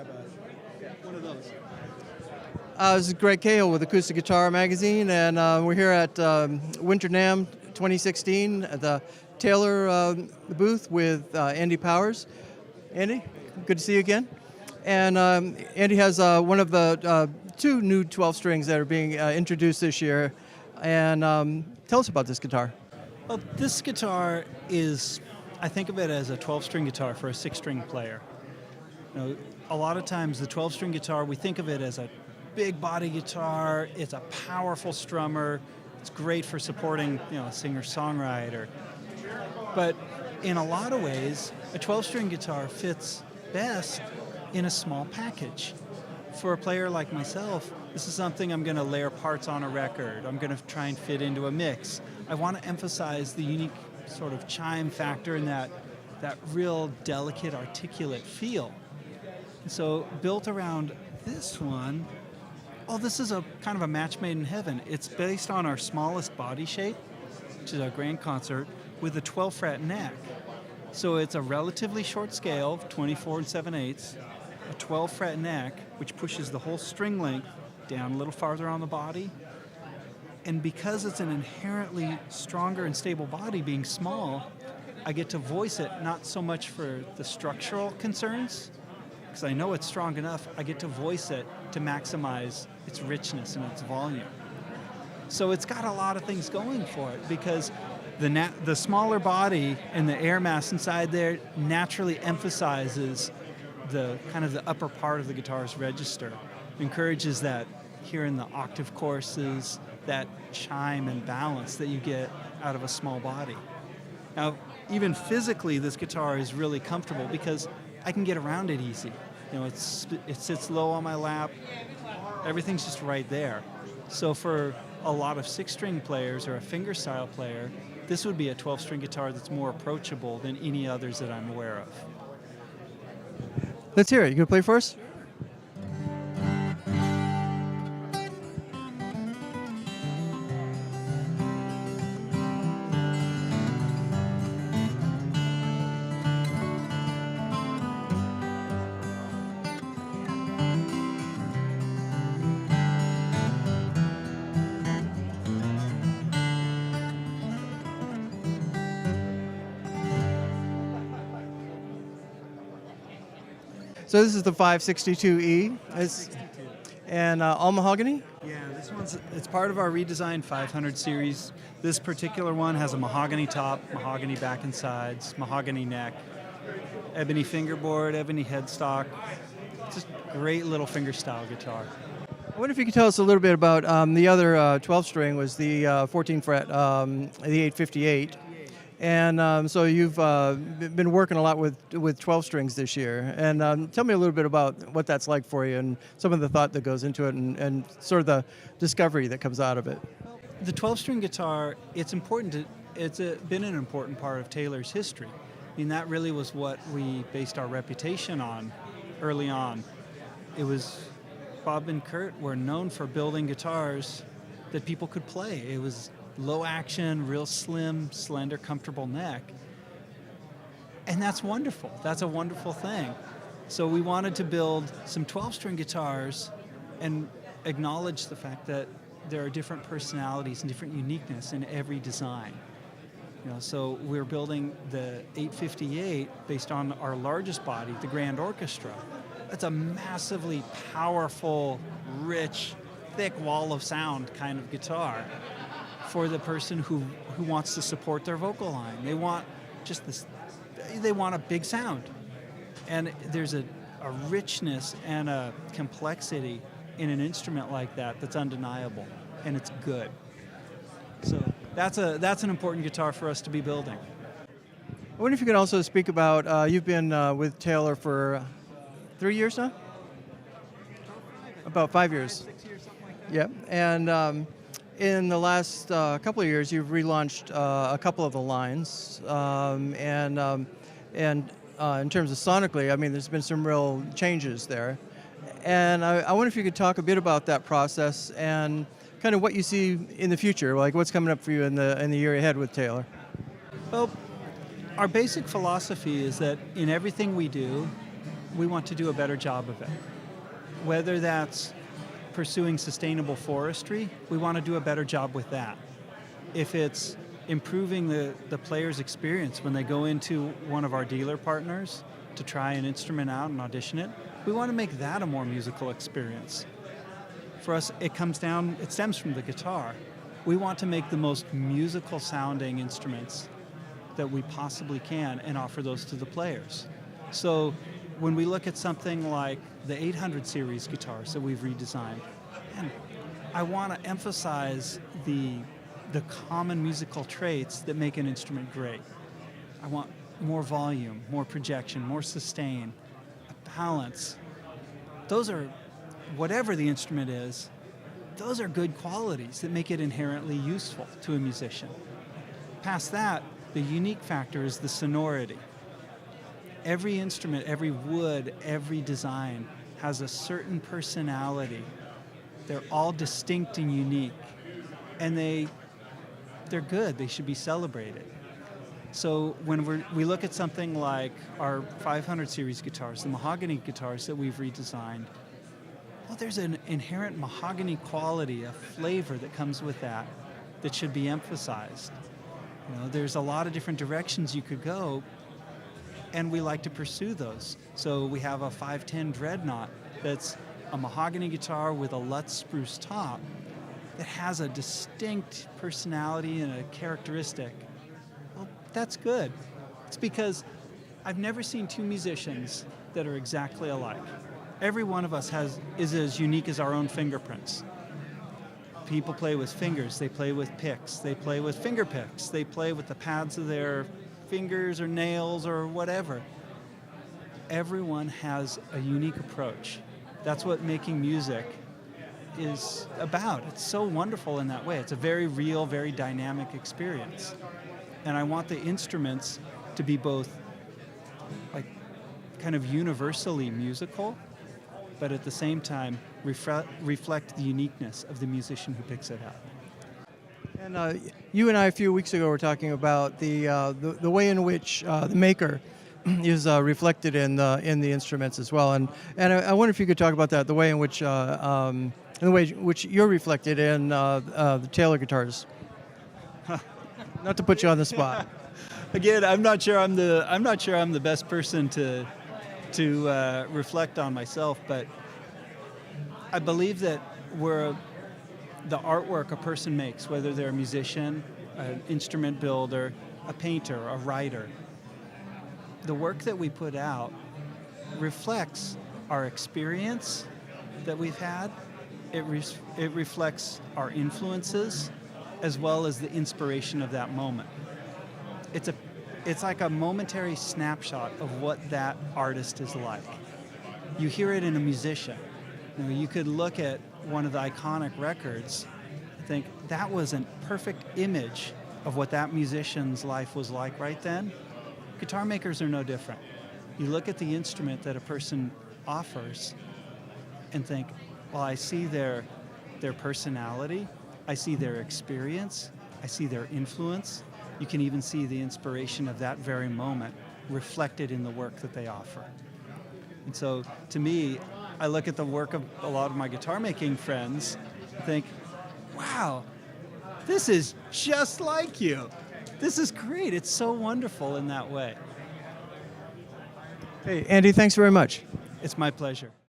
grab one of those. This is Greg Cahill with Acoustic Guitar Magazine, and we're here at Winter NAMM 2016 at the Taylor booth with Andy Powers. Andy, good to see you again. And Andy has one of the two new 12 strings that are being introduced this year. And tell us about this guitar. Well, this guitar is, I think of it as a 12-string guitar for a 6-string player. You know, a lot of times the 12-string guitar, we think of it as a big body guitar. It's a powerful strummer. It's great for supporting, a singer-songwriter. But in a lot of ways, a 12-string guitar fits best in a small package. For a player like myself, this is something I'm going to layer parts on a record. I'm going to try and fit into a mix. I want to emphasize the unique sort of chime factor and that real delicate, articulate feel. And so built around this one, this is a kind of a match made in heaven. It's based on our smallest body shape, which is our grand concert, with a 12-fret neck. So it's a relatively short scale, 24 7/8, a 12-fret neck, which pushes the whole string length down a little farther on the body. And because it's an inherently stronger and stable body being small, I get to voice it not so much for the structural concerns, because I know it's strong enough, I get to voice it to maximize its richness and its volume. So it's got a lot of things going for it, because the smaller body and the air mass inside there naturally emphasizes the kind of the upper part of the guitar's register, encourages that here in the octave courses, that chime and balance that you get out of a small body. Now, even physically, this guitar is really comfortable because I can get around it easy. It sits low on my lap. Everything's just right there. So for a lot of 6-string players or a fingerstyle player, this would be a 12-string guitar that's more approachable than any others that I'm aware of. Let's hear it. You gonna play for us? So this is the 562E, and all mahogany? Yeah, it's part of our redesigned 500 series. This particular one has a mahogany top, mahogany back and sides, mahogany neck, ebony fingerboard, ebony headstock. Just great little fingerstyle guitar. I wonder if you could tell us a little bit about the other 12-string was the 14 fret, the 858. And so you've been working a lot with 12 strings this year. And tell me a little bit about what that's like for you and some of the thought that goes into it and sort of the discovery that comes out of it. The 12-string guitar, it's been an important part of Taylor's history. I mean, that really was what we based our reputation on early on. It was Bob and Kurt were known for building guitars that people could play. It was low action, real slim, slender, comfortable neck. And that's wonderful. That's a wonderful thing. So we wanted to build some 12-string guitars and acknowledge the fact that there are different personalities and different uniqueness in every design. So we're building the 858 based on our largest body, the Grand Orchestra. That's a massively powerful, rich, thick wall of sound kind of guitar for the person who wants to support their vocal line. They want just this, they want a big sound. And there's a richness and a complexity in an instrument like that that's undeniable, and it's good. So that's an important guitar for us to be building. I wonder if you could also speak about, you've been with Taylor for 3 years now? About 5 years. 6 years, something like that. Yep, and in the last couple of years, you've relaunched a couple of the lines, and in terms of sonically, I mean, there's been some real changes there. And I wonder if you could talk a bit about that process and kind of what you see in the future, like what's coming up for you in the year ahead with Taylor. Well, our basic philosophy is that in everything we do, we want to do a better job of it. Whether that's pursuing sustainable forestry, we want to do a better job with that. If it's improving the player's experience when they go into one of our dealer partners to try an instrument out and audition it, we want to make that a more musical experience. For us, it stems from the guitar. We want to make the most musical sounding instruments that we possibly can and offer those to the players. So when we look at something like the 800 series guitars that we've redesigned, and I want to emphasize the common musical traits that make an instrument great. I want more volume, more projection, more sustain, a balance. Those are, whatever the instrument is, those are good qualities that make it inherently useful to a musician. Past that, the unique factor is the sonority. Every instrument, every wood, every design has a certain personality. They're all distinct and unique, and they're good. They should be celebrated. So when we look at something like our 500 series guitars, the mahogany guitars that we've redesigned, well, there's an inherent mahogany quality, a flavor that comes with that should be emphasized. You know, there's a lot of different directions you could go, and we like to pursue those. So we have a 510 Dreadnought that's a mahogany guitar with a Lutz spruce top that has a distinct personality and a characteristic. Well, that's good. It's because I've never seen two musicians that are exactly alike. Every one of us is as unique as our own fingerprints. People play with fingers, they play with picks, they play with finger picks, they play with the pads of their fingers or nails or whatever. Everyone has a unique approach. That's what making music is about. It's so wonderful in that way. It's a very real, very dynamic experience. And I want the instruments to be both like kind of universally musical, but at the same time reflect the uniqueness of the musician who picks it up. And you and I a few weeks ago were talking about the way in which the maker is reflected in the instruments as well. And I wonder if you could talk about that, the way in which you're reflected in the Taylor guitars. Not to put you on the spot. Again, I'm not sure I'm the best person to reflect on myself, but I believe that the artwork a person makes, whether they're a musician, an instrument builder, a painter, a writer, the work that we put out reflects our experience that we've had. It reflects our influences as well as the inspiration of that moment. It's like a momentary snapshot of what that artist is like. You hear it in a musician. You know, you could look at one of the iconic records and think that was a perfect image of what that musician's life was like right then. Guitar makers are no different. You look at the instrument that a person offers and think, well, I see their personality, I see their experience, I see their influence. You can even see the inspiration of that very moment reflected in the work that they offer. And so, to me, I look at the work of a lot of my guitar making friends and think, wow, this is just like you. This is great. It's so wonderful in that way. Hey, Andy, thanks very much. It's my pleasure.